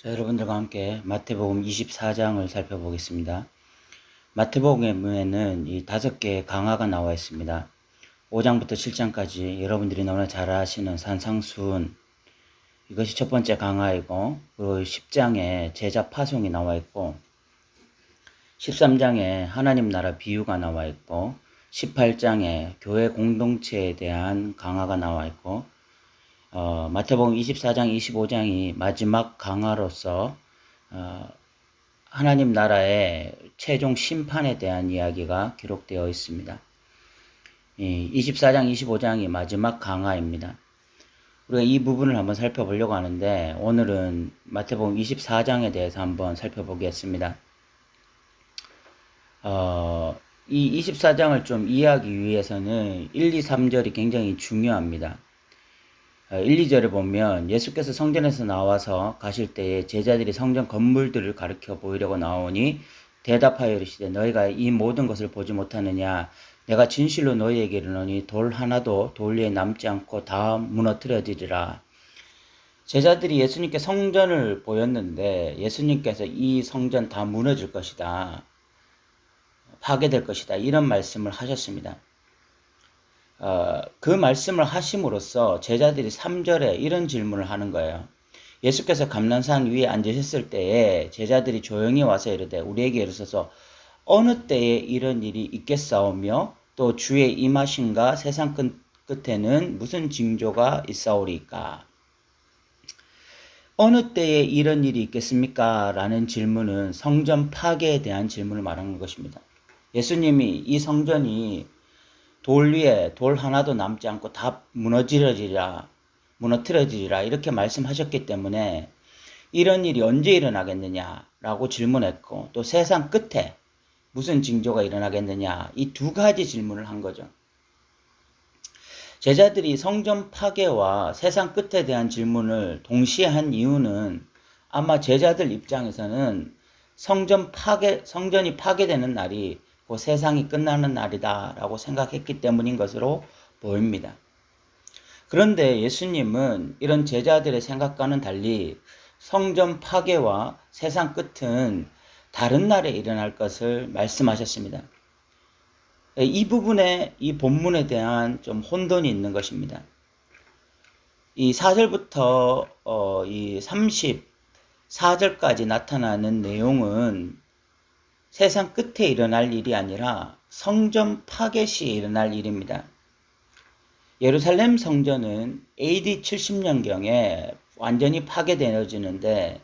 자, 여러분들과 함께 마태복음 24장을 살펴보겠습니다. 마태복음에는 이 5개의 강화가 나와 있습니다. 5장부터 7장까지 여러분들이 너무나 잘 아시는 산상수훈, 이것이 첫 번째 강화이고, 그리고 10장에 제자 파송이 나와 있고, 13장에 하나님 나라 비유가 나와 있고, 18장에 교회 공동체에 대한 강화가 나와 있고, 마태복음 24장, 25장이 마지막 강화로서 하나님 나라의 최종 심판에 대한 이야기가 기록되어 있습니다. 24장, 25장이 마지막 강화입니다. 우리가 이 부분을 한번 살펴보려고 하는데, 오늘은 마태복음 24장에 대해서 한번 살펴보겠습니다. 이 24장을 좀 이해하기 위해서는 1, 2, 3절이 굉장히 중요합니다. 1, 2절에 보면 예수께서 성전에서 나와서 가실 때에 제자들이 성전 건물들을 가리켜 보이려고 나오니 대답하여 이르시되 너희가 이 모든 것을 보지 못하느냐. 내가 진실로 너희에게 이르노니 돌 하나도 돌 위에 남지 않고 다 무너뜨려지리라. 제자들이 예수님께 성전을 보였는데 예수님께서 이 성전 다 무너질 것이다, 파괴될 것이다, 이런 말씀을 하셨습니다. 그 말씀을 하심으로써 제자들이 3절에 이런 질문을 하는 거예요. 예수께서 감난산 위에 앉으셨을 때에 제자들이 조용히 와서 이르되 우리에게 이르소서 어느 때에 이런 일이 있겠사오며 또 주의 임하심과 세상 끝에는 무슨 징조가 있사오리까? 어느 때에 이런 일이 있겠습니까? 라는 질문은 성전 파괴에 대한 질문을 말하는 것입니다. 예수님이 이 성전이 돌 위에 돌 하나도 남지 않고 다 무너뜨려지리라 이렇게 말씀하셨기 때문에 이런 일이 언제 일어나겠느냐라고 질문했고, 또 세상 끝에 무슨 징조가 일어나겠느냐, 이 두 가지 질문을 한 거죠. 제자들이 성전 파괴와 세상 끝에 대한 질문을 동시에 한 이유는 아마 제자들 입장에서는 성전이 파괴되는 날이 그 세상이 끝나는 날이다 라고 생각했기 때문인 것으로 보입니다. 그런데 예수님은 이런 제자들의 생각과는 달리 성전 파괴와 세상 끝은 다른 날에 일어날 것을 말씀하셨습니다. 이 부분에 이 본문에 대한 좀 혼돈이 있는 것입니다. 이 4절부터 이 34절까지 나타나는 내용은 세상 끝에 일어날 일이 아니라 성전 파괴 시에 일어날 일입니다. 예루살렘 성전은 AD 70년경에 완전히 파괴되어지는데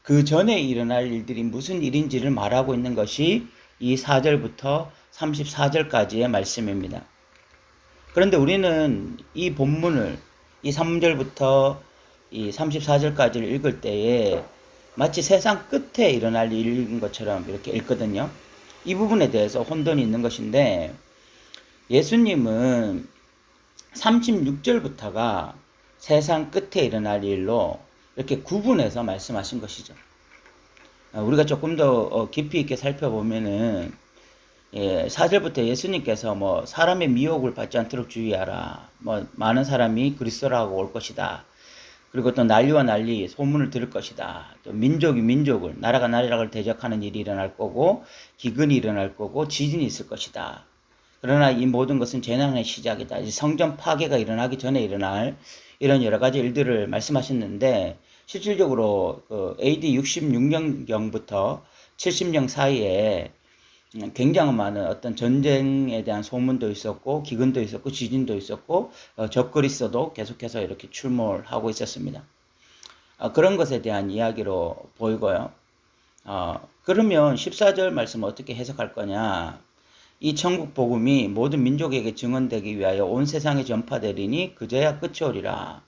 그 전에 일어날 일들이 무슨 일인지를 말하고 있는 것이 이 4절부터 34절까지의 말씀입니다. 그런데 우리는 이 본문을 이 3절부터 이 34절까지를 읽을 때에 마치 세상 끝에 일어날 일인 것처럼 이렇게 읽거든요. 이 부분에 대해서 혼돈이 있는 것인데, 예수님은 36절부터가 세상 끝에 일어날 일로 이렇게 구분해서 말씀하신 것이죠. 우리가 조금 더 깊이 있게 살펴보면은 4절부터 예수님께서 사람의 미혹을 받지 않도록 주의하라, 많은 사람이 그리스도라고 올 것이다, 그리고 또 난리와 난리 소문을 들을 것이다, 또 민족이 민족을, 나라가 나라를 대적하는 일이 일어날 거고 기근이 일어날 거고 지진이 있을 것이다. 그러나 이 모든 것은 재난의 시작이다. 성전 파괴가 일어나기 전에 일어날 이런 여러 가지 일들을 말씀하셨는데, 실질적으로 AD 66년경부터 70년 사이에 굉장히 많은 어떤 전쟁에 대한 소문도 있었고, 기근도 있었고, 지진도 있었고, 적그리스도도 계속해서 이렇게 출몰하고 있었습니다. 그런 것에 대한 이야기로 보이고요. 그러면 14절 말씀을 어떻게 해석할 거냐? 이 천국 복음이 모든 민족에게 증언되기 위하여 온 세상에 전파되리니 그제야 끝이 오리라.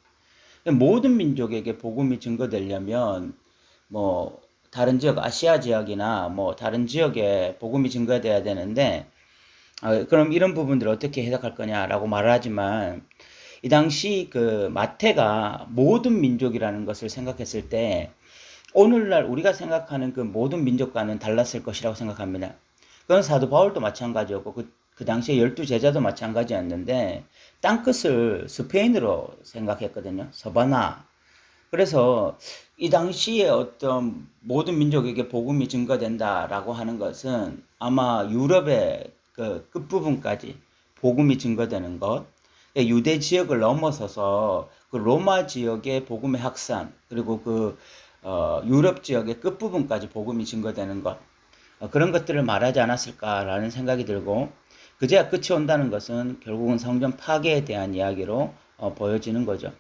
모든 민족에게 복음이 증거되려면 다른 지역, 아시아 지역이나 다른 지역에 복음이 증거돼야 되는데, 그럼 이런 부분들을 어떻게 해석할 거냐라고 말을 하지만, 이 당시 그 마태가 모든 민족이라는 것을 생각했을 때 오늘날 우리가 생각하는 그 모든 민족과는 달랐을 것이라고 생각합니다. 그건 사도 바울도 마찬가지였고 그 당시에 12제자도 마찬가지였는데, 땅끝을 스페인으로 생각했거든요. 서바나, 그래서 이 당시에 어떤 모든 민족에게 복음이 증거된다라고 하는 것은 아마 유럽의 그 끝부분까지 복음이 증거되는 것, 유대 지역을 넘어서서 그 로마 지역의 복음의 확산, 그리고 그 유럽 지역의 끝부분까지 복음이 증거되는 것, 그런 것들을 말하지 않았을까라는 생각이 들고, 그제야 끝이 온다는 것은 결국은 성전 파괴에 대한 이야기로 보여지는 거죠.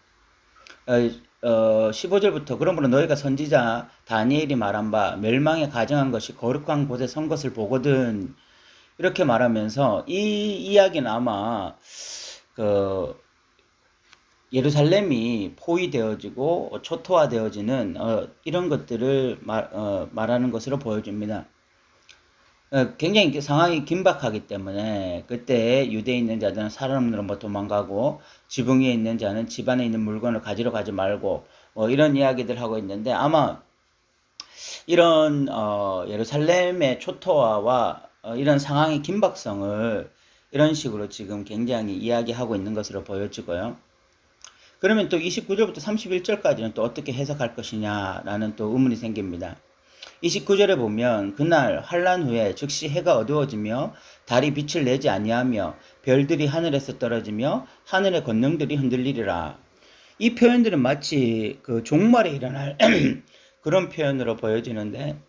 15절부터 그러므로 너희가 선지자 다니엘이 말한 바 멸망에 가정한 것이 거룩한 곳에 선 것을 보거든, 이렇게 말하면서 이 이야기는 아마 그 예루살렘이 포위되어지고 초토화되어지는 이런 것들을 말하는 것으로 보여집니다. 굉장히 상황이 긴박하기 때문에 그때 유대에 있는 자들은 사람으로 도망가고 지붕 위에 있는 자는 집안에 있는 물건을 가지러 가지 말고 이런 이야기들 하고 있는데, 아마 이런 예루살렘의 초토화와 이런 상황의 긴박성을 이런 식으로 지금 굉장히 이야기하고 있는 것으로 보여지고요. 그러면 또 29절부터 31절까지는 또 어떻게 해석할 것이냐라는 또 의문이 생깁니다. 29절에 보면 그날 환란 후에 즉시 해가 어두워지며 달이 빛을 내지 아니하며 별들이 하늘에서 떨어지며 하늘의 권능들이 흔들리리라. 이 표현들은 마치 그 종말에 일어날 그런 표현으로 보여지는데,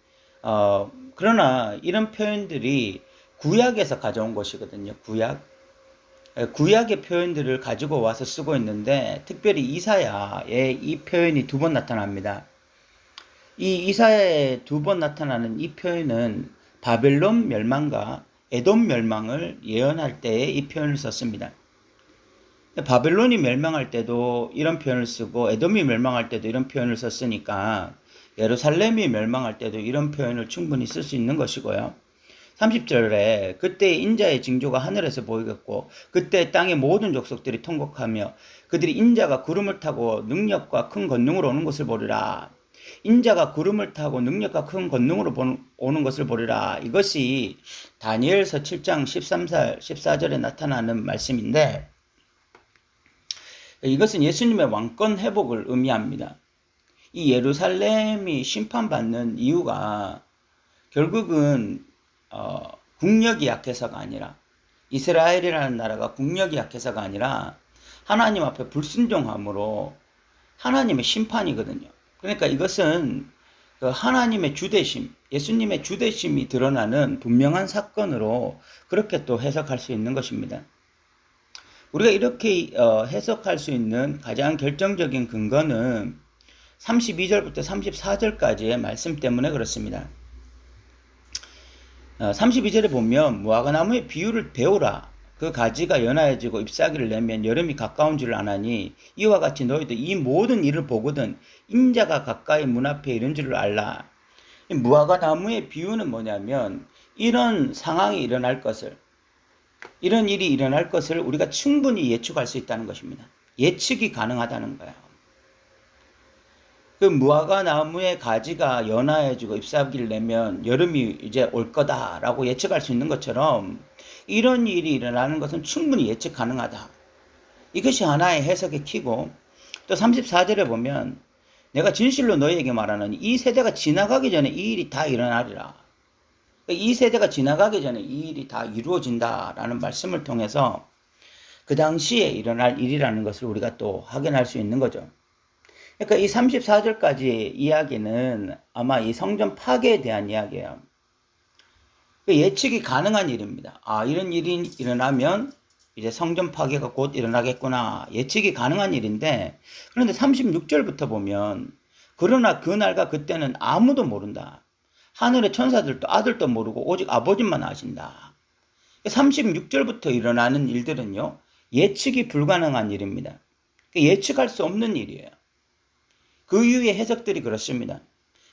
그러나 이런 표현들이 구약에서 가져온 것이거든요. 구약의 표현들을 가지고 와서 쓰고 있는데, 특별히 이사야에 이 표현이 두 번 나타납니다. 이 이사야에 두 번 나타나는 이 표현은 바벨론 멸망과 에돔 멸망을 예언할 때에 이 표현을 썼습니다. 바벨론이 멸망할 때도 이런 표현을 쓰고 에돔이 멸망할 때도 이런 표현을 썼으니까 예루살렘이 멸망할 때도 이런 표현을 충분히 쓸 수 있는 것이고요. 30절에 그때 인자의 징조가 하늘에서 보이겠고 그때 땅의 모든 족속들이 통곡하며 그들이 인자가 구름을 타고 능력과 큰 권능으로 오는 것을 보리라. 인자가 구름을 타고 능력과 큰 권능으로 오는 것을 보리라. 이것이 다니엘서 7장 14절에 나타나는 말씀인데, 이것은 예수님의 왕권 회복을 의미합니다. 이 예루살렘이 심판받는 이유가 결국은 국력이 약해서가 아니라, 이스라엘이라는 나라가 국력이 약해서가 아니라 하나님 앞에 불순종함으로 하나님의 심판이거든요. 그러니까 이것은 그 하나님의 주대심, 예수님의 주대심이 드러나는 분명한 사건으로 그렇게 또 해석할 수 있는 것입니다. 우리가 이렇게 해석할 수 있는 가장 결정적인 근거는 32절부터 34절까지의 말씀 때문에 그렇습니다. 32절에 보면 무화과나무의 비유를 배우라. 그 가지가 연하여지고 잎사귀를 내면 여름이 가까운 줄 아나니 이와 같이 너희도 이 모든 일을 보거든 인자가 가까이 문 앞에 이른 줄을 알라. 무화과나무의 비유는 뭐냐면 이런 상황이 일어날 것을, 이런 일이 일어날 것을 우리가 충분히 예측할 수 있다는 것입니다. 예측이 가능하다는 거예요. 그 무화과나무의 가지가 연하여지고 잎사귀를 내면 여름이 이제 올 거다라고 예측할 수 있는 것처럼 이런 일이 일어나는 것은 충분히 예측 가능하다. 이것이 하나의 해석의 키고, 또 34절에 보면 내가 진실로 너희에게 말하노니 이 세대가 지나가기 전에 이 일이 다 일어나리라. 이 세대가 지나가기 전에 이 일이 다 이루어진다라는 말씀을 통해서 그 당시에 일어날 일이라는 것을 우리가 또 확인할 수 있는 거죠. 그러니까 이 34절까지의 이야기는 아마 이 성전 파괴에 대한 이야기예요. 예측이 가능한 일입니다. 이런 일이 일어나면 이제 성전 파괴가 곧 일어나겠구나. 예측이 가능한 일인데, 그런데 36절부터 보면 그러나 그날과 그때는 아무도 모른다. 하늘의 천사들도 아들도 모르고 오직 아버지만 아신다. 36절부터 일어나는 일들은요, 예측이 불가능한 일입니다. 예측할 수 없는 일이에요. 그 이후의 해석들이 그렇습니다.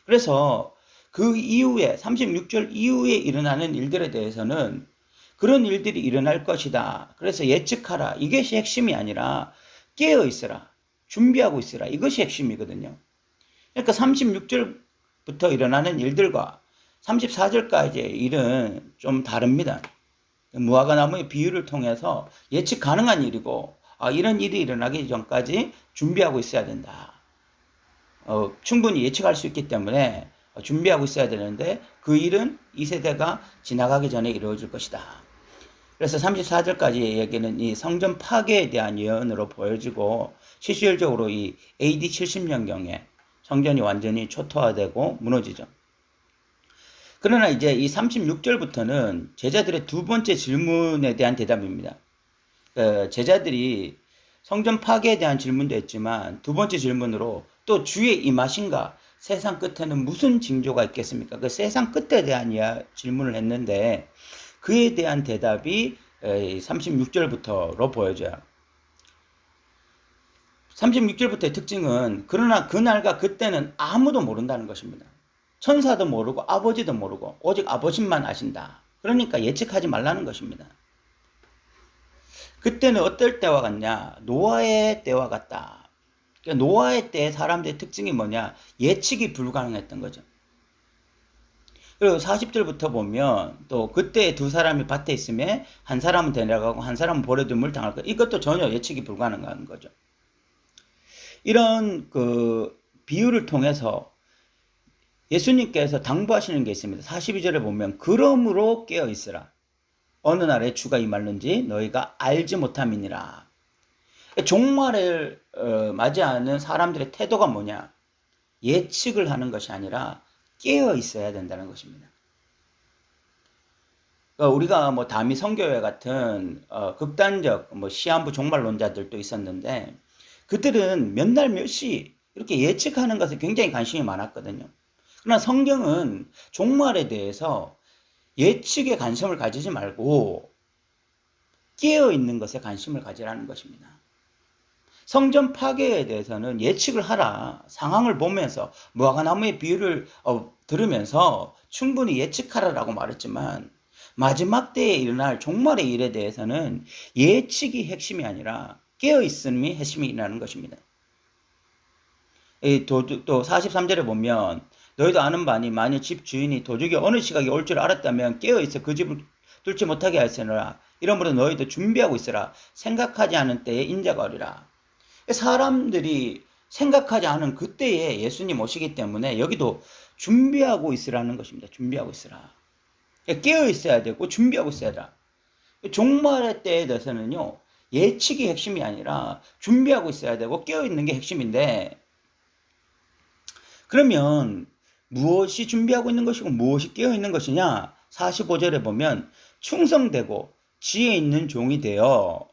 그래서 그 이후에 36절 이후에 일어나는 일들에 대해서는 그런 일들이 일어날 것이다. 그래서 예측하라. 이것이 핵심이 아니라 깨어 있으라. 준비하고 있으라. 이것이 핵심이거든요. 그러니까 36절부터 일어나는 일들과 34절까지의 일은 좀 다릅니다. 무화과나무의 비유를 통해서 예측 가능한 일이고, 이런 일이 일어나기 전까지 준비하고 있어야 된다. 충분히 예측할 수 있기 때문에 준비하고 있어야 되는데 그 일은 이 세대가 지나가기 전에 이루어질 것이다. 그래서 34절까지 얘기는 이 성전 파괴에 대한 예언으로 보여지고 실질적으로 이 AD 70년경에 성전이 완전히 초토화되고 무너지죠. 그러나 이제 이 36절부터는 제자들의 두 번째 질문에 대한 대답입니다. 제자들이 성전 파괴에 대한 질문도 했지만 두 번째 질문으로 또 주의 임하신가, 세상 끝에는 무슨 징조가 있겠습니까? 그 세상 끝에 대한 질문을 했는데 그에 대한 대답이 36절부터로 보여져요. 36절부터의 특징은 그러나 그날과 그때는 아무도 모른다는 것입니다. 천사도 모르고 아버지도 모르고 오직 아버지만 아신다. 그러니까 예측하지 말라는 것입니다. 그때는 어떨 때와 같냐? 노아의 때와 같다. 그러니까 노아의 때 사람들의 특징이 뭐냐? 예측이 불가능했던 거죠. 그리고 40절부터 보면 또 그때 두 사람이 밭에 있으면 한 사람은 데려가고 한 사람은 버려둠을 당할 것. 이것도 전혀 예측이 불가능한 거죠. 이런 그 비유를 통해서 예수님께서 당부하시는 게 있습니다. 42절에 보면 그러므로 깨어 있으라. 어느 날에 주가 임할는지 너희가 알지 못함이니라. 종말을 맞이하는 사람들의 태도가 뭐냐? 예측을 하는 것이 아니라 깨어 있어야 된다는 것입니다. 우리가 뭐 다미 선교회 같은 극단적 시한부 종말론자들도 있었는데 그들은 몇 날 몇 시 이렇게 예측하는 것에 굉장히 관심이 많았거든요. 그러나 성경은 종말에 대해서 예측에 관심을 가지지 말고 깨어 있는 것에 관심을 가지라는 것입니다. 성전 파괴에 대해서는 예측을 하라. 상황을 보면서 무화과나무의 비유를 들으면서 충분히 예측하라라고 말했지만 마지막 때에 일어날 종말의 일에 대해서는 예측이 핵심이 아니라 깨어있음이 핵심이라는 것입니다. 또 43절에 보면 너희도 아는 바니 만일 집 주인이 도둑이 어느 시각에 올 줄 알았다면 깨어있어 그 집을 뚫지 못하게 하였으나 이러므로 너희도 준비하고 있으라. 생각하지 않은 때에 인자가 오리라. 사람들이 생각하지 않은 그때에 예수님 오시기 때문에 여기도 준비하고 있으라는 것입니다. 준비하고 있으라. 깨어 있어야 되고 준비하고 있어야 되라. 종말의 때에 대해서는요, 예측이 핵심이 아니라 준비하고 있어야 되고 깨어 있는 게 핵심인데, 그러면 무엇이 준비하고 있는 것이고 무엇이 깨어 있는 것이냐? 45절에 보면 충성되고 지혜 있는 종이 되어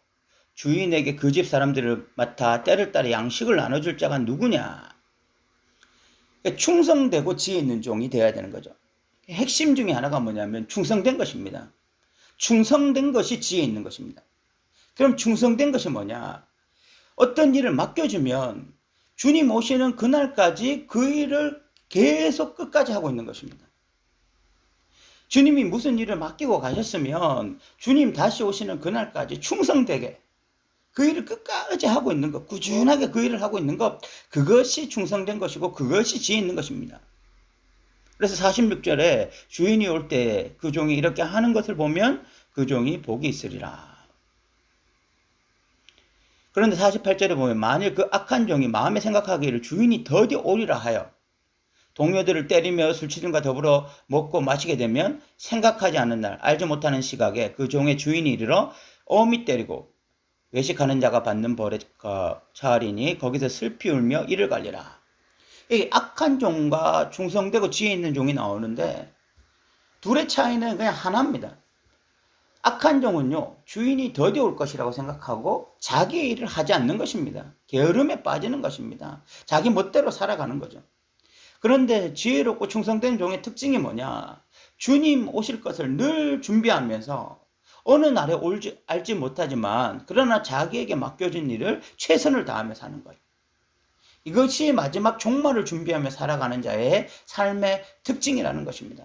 주인에게 그 집 사람들을 맡아 때를 따라 양식을 나눠줄 자가 누구냐? 충성되고 지혜 있는 종이 되어야 되는 거죠. 핵심 중에 하나가 뭐냐면 충성된 것입니다. 충성된 것이 지혜 있는 것입니다. 그럼 충성된 것이 뭐냐? 어떤 일을 맡겨주면 주님 오시는 그날까지 그 일을 계속 끝까지 하고 있는 것입니다. 주님이 무슨 일을 맡기고 가셨으면 주님 다시 오시는 그날까지 충성되게 그 일을 끝까지 하고 있는 것, 꾸준하게 그 일을 하고 있는 것, 그것이 충성된 것이고 그것이 지혜 있는 것입니다. 그래서 46절에 주인이 올 때 그 종이 이렇게 하는 것을 보면 그 종이 복이 있으리라. 그런데 48절에 보면 만일 그 악한 종이 마음에 생각하기를 주인이 더디 오리라 하여 동료들을 때리며 술취들과 더불어 먹고 마시게 되면 생각하지 않는 날 알지 못하는 시각에 그 종의 주인이 이르러 엄히 때리고 외식하는 자가 받는 벌에 처하리니 거기서 슬피 울며 이를 갈리라. 이 악한 종과 충성되고 지혜 있는 종이 나오는데 둘의 차이는 그냥 하나입니다. 악한 종은요, 주인이 더디 올 것이라고 생각하고 자기의 일을 하지 않는 것입니다. 게으름에 빠지는 것입니다. 자기 멋대로 살아가는 거죠. 그런데 지혜롭고 충성된 종의 특징이 뭐냐? 주님 오실 것을 늘 준비하면서 어느 날에 올지 알지 못하지만 그러나 자기에게 맡겨진 일을 최선을 다하며 사는 거예요. 이것이 마지막 종말을 준비하며 살아가는 자의 삶의 특징이라는 것입니다.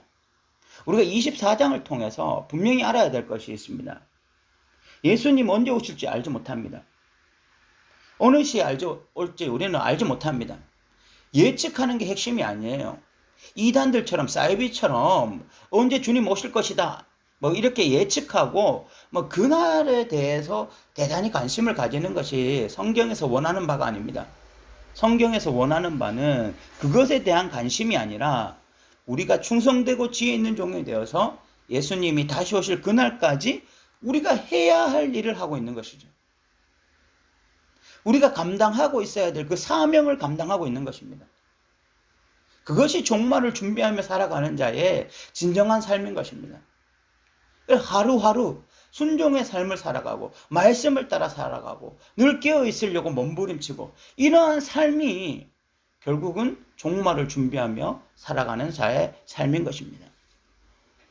우리가 24장을 통해서 분명히 알아야 될 것이 있습니다. 예수님 언제 오실지 알지 못합니다. 어느 시에 올지 우리는 알지 못합니다. 예측하는 게 핵심이 아니에요. 이단들처럼 사이비처럼 언제 주님 오실 것이다 이렇게 예측하고 그날에 대해서 대단히 관심을 가지는 것이 성경에서 원하는 바가 아닙니다. 성경에서 원하는 바는 그것에 대한 관심이 아니라 우리가 충성되고 지혜 있는 종이 되어서 예수님이 다시 오실 그날까지 우리가 해야 할 일을 하고 있는 것이죠. 우리가 감당하고 있어야 될 그 사명을 감당하고 있는 것입니다. 그것이 종말을 준비하며 살아가는 자의 진정한 삶인 것입니다. 하루하루 순종의 삶을 살아가고 말씀을 따라 살아가고 늘 깨어 있으려고 몸부림치고 이러한 삶이 결국은 종말을 준비하며 살아가는 자의 삶인 것입니다.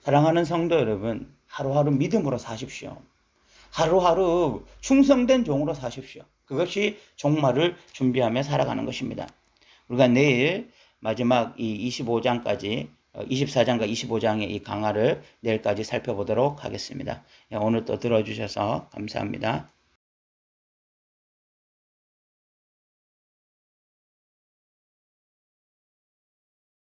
사랑하는 성도 여러분, 하루하루 믿음으로 사십시오. 하루하루 충성된 종으로 사십시오. 그것이 종말을 준비하며 살아가는 것입니다. 우리가 내일 마지막 이 25장까지 24장과 25장의 이 강화를 내일까지 살펴보도록 하겠습니다. 오늘 또 들어주셔서 감사합니다.